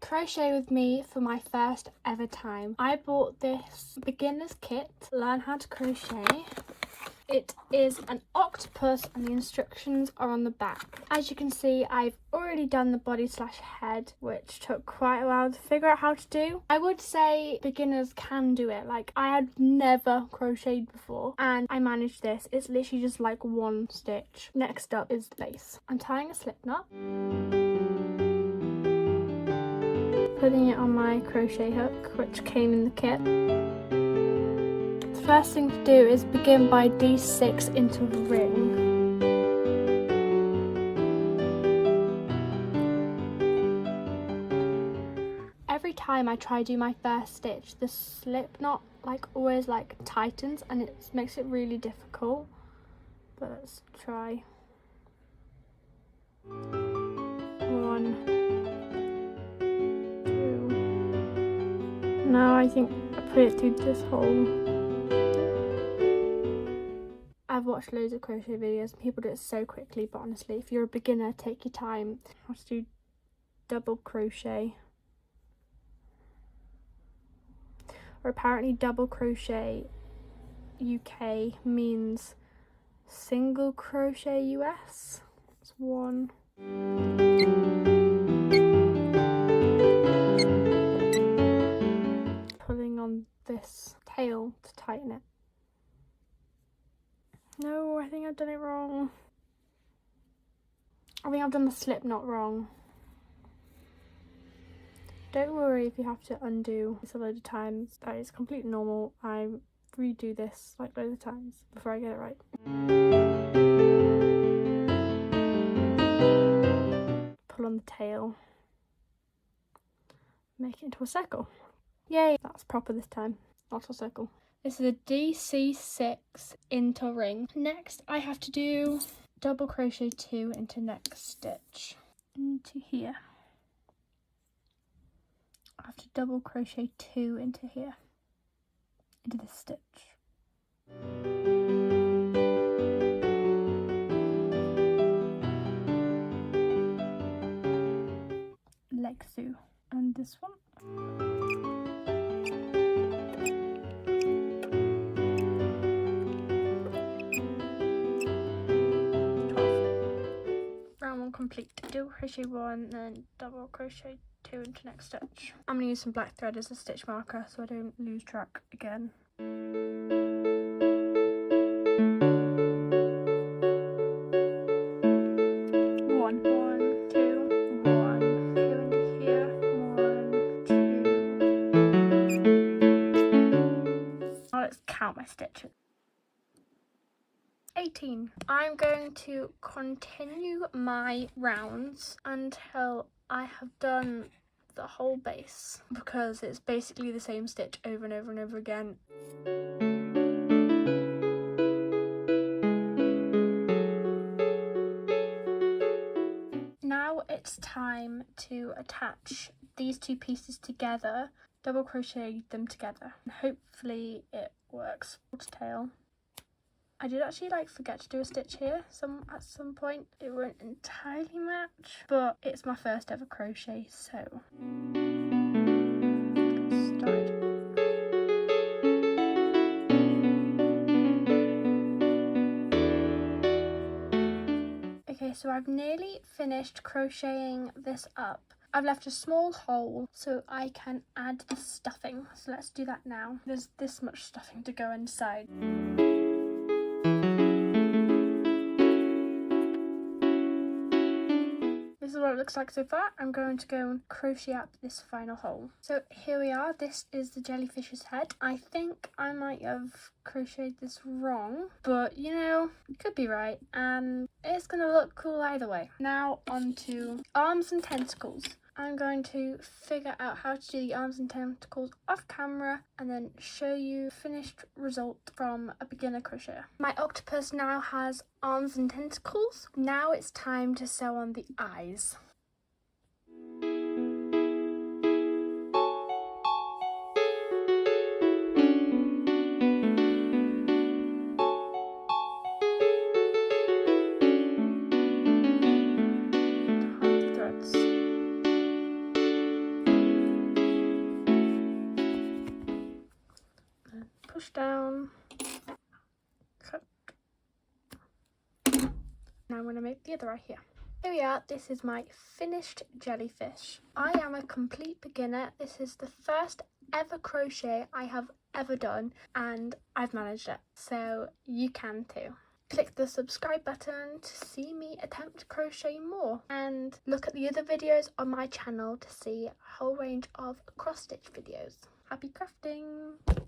crochet with me for my first ever time. I bought this beginner's kit, Learn How to Crochet. It is an octopus and the instructions are on the back. As you can see, I've already done the body/head, which took quite a while to figure out how to do. I would say beginners can do it. Like, I had never crocheted before and I managed this. It's literally just like one stitch. Next up is lace. I'm tying a slip knot, putting it on my crochet hook, which came in the kit. First thing to do is begin by D6 into the ring. Every time I try to do my first stitch, the slip knot always tightens and it makes it really difficult. But let's try. 1, 2. Now I think I put it through this hole. I've watched loads of crochet videos and people do it so quickly, but honestly, if you're a beginner, take your time. How to do double crochet. Or apparently double crochet UK means single crochet US. It's 1. Pulling on this tail to tighten it. No, I think I've done it wrong. I think I've done the slip knot wrong. Don't worry if you have to undo this a load of times. That is completely normal. I redo this loads of times before I get it right. Pull on the tail. Make it into a circle. Yay, that's proper this time, not a circle. This is a DC6 into ring. Next, I have to do double crochet 2 into next stitch. Into here. I have to double crochet 2 into here. Into this stitch. Like so. And this one. Complete. Double crochet 1, then double crochet 2 into next stitch. I'm going to use some black thread as a stitch marker so I don't lose track again. 1, 1, 2, 1, 2 into here, 1, 2. Now let's count my stitches. 18. I'm going to continue my rounds until I have done the whole base because it's basically the same stitch over and over and over again. Now it's time to attach these two pieces together, double crochet them together, and hopefully it works. Tail. I did actually forget to do a stitch here at some point. It won't entirely match, but it's my first ever crochet, so start. Okay, so I've nearly finished crocheting this up. I've left a small hole so I can add the stuffing. So let's do that now. There's this much stuffing to go inside. This is what it looks like so far. I'm going to go and crochet up this final hole. So here we are. This is the jellyfish's head. I think I might have crocheted this wrong, but you know, it could be right, and it's gonna look cool either way. Now on to arms and tentacles. I'm going to figure out how to do the arms and tentacles off camera and then show you finished result from a beginner crocheter. My octopus now has arms and tentacles. Now it's time to sew on the eyes. push down, cut. Now I'm going to make the other eye here. Here we are, this is my finished jellyfish. I am a complete beginner. This is the first ever crochet I have ever done and I've managed it, so you can too. Click the subscribe button to see me attempt to crochet more, and look at the other videos on my channel to see a whole range of cross stitch videos. Happy crafting!